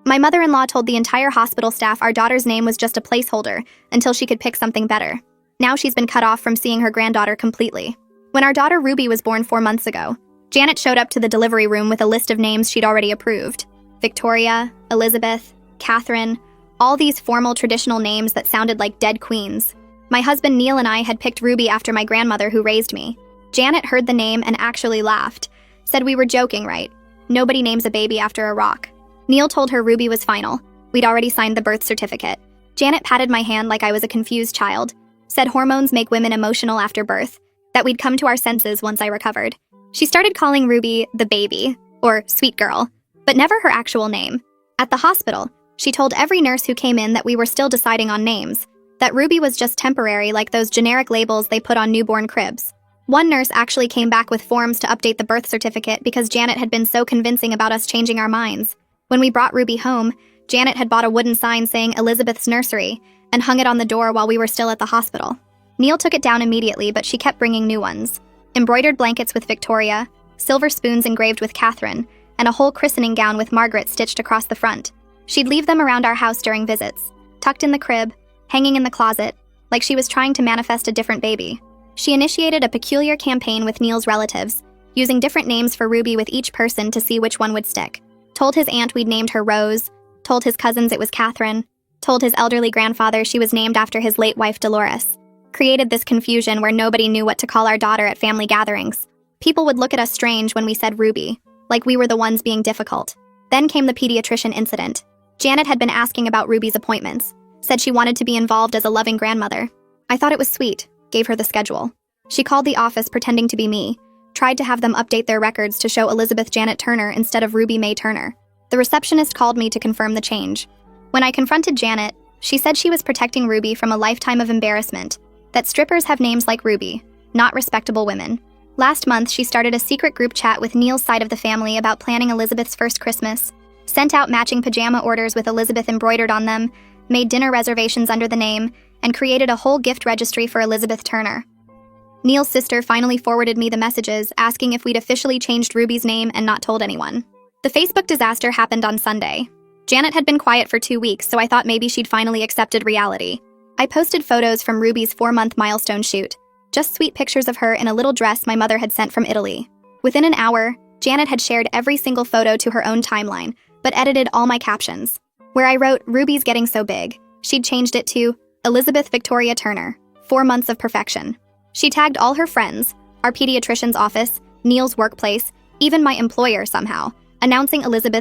My mother-in-law told the entire hospital staff our daughter's name was just a placeholder until she could pick something better. Now she's been cut off from seeing her granddaughter completely. When our daughter Ruby was born 4 months ago, Janet showed up to the delivery room with a list of names she'd already approved. Victoria, Elizabeth, Catherine, all these formal traditional names that sounded like dead queens. My husband Neil and I had picked Ruby after my grandmother who raised me. Janet heard the name and actually laughed. Said we were joking, right? Nobody names a baby after a rock. Neil told her Ruby was final. We'd already signed the birth certificate. Janet patted my hand like I was a confused child. Said hormones make women emotional after birth, that we'd come to our senses once I recovered. She started calling Ruby the baby, or sweet girl, but never her actual name. At the hospital, she told every nurse who came in that we were still deciding on names, that Ruby was just temporary like those generic labels they put on newborn cribs. One nurse actually came back with forms to update the birth certificate because Janet had been so convincing about us changing our minds. When we brought Ruby home, Janet had bought a wooden sign saying Elizabeth's nursery and hung it on the door while we were still at the hospital. Neil took it down immediately, but she kept bringing new ones. Embroidered blankets with Victoria, silver spoons engraved with Catherine, and a whole christening gown with Margaret stitched across the front. She'd leave them around our house during visits, tucked in the crib, hanging in the closet, like she was trying to manifest a different baby. She initiated a peculiar campaign with Neil's relatives, using different names for Ruby with each person to see which one would stick. Told his aunt we'd named her Rose, told his cousins it was Catherine, told his elderly grandfather she was named after his late wife Dolores. Created this confusion where nobody knew what to call our daughter at family gatherings. People would look at us strange when we said Ruby, like we were the ones being difficult. Then came the pediatrician incident. Janet had been asking about Ruby's appointments, said she wanted to be involved as a loving grandmother. I thought it was sweet, gave her the schedule. She called the office pretending to be me, tried to have them update their records to show Elizabeth Janet Turner instead of Ruby Mae Turner. The receptionist called me to confirm the change. When I confronted Janet, she said she was protecting Ruby from a lifetime of embarrassment, that strippers have names like Ruby, not respectable women. Last month, she started a secret group chat with Neil's side of the family about planning Elizabeth's first Christmas, sent out matching pajama orders with Elizabeth embroidered on them, made dinner reservations under the name, and created a whole gift registry for Elizabeth Turner. Neil's sister finally forwarded me the messages asking if we'd officially changed Ruby's name and not told anyone. The Facebook disaster happened on Sunday. Janet had been quiet for 2 weeks, so I thought maybe she'd finally accepted reality. I posted photos from Ruby's 4-month milestone shoot, just sweet pictures of her in a little dress my mother had sent from Italy. Within an hour, Janet had shared every single photo to her own timeline, but edited all my captions. Where I wrote, "Ruby's getting so big," she'd changed it to, "Elizabeth Victoria Turner, 4 months of perfection." She tagged all her friends, our pediatrician's office, Neil's workplace, even my employer somehow, announcing Elizabeth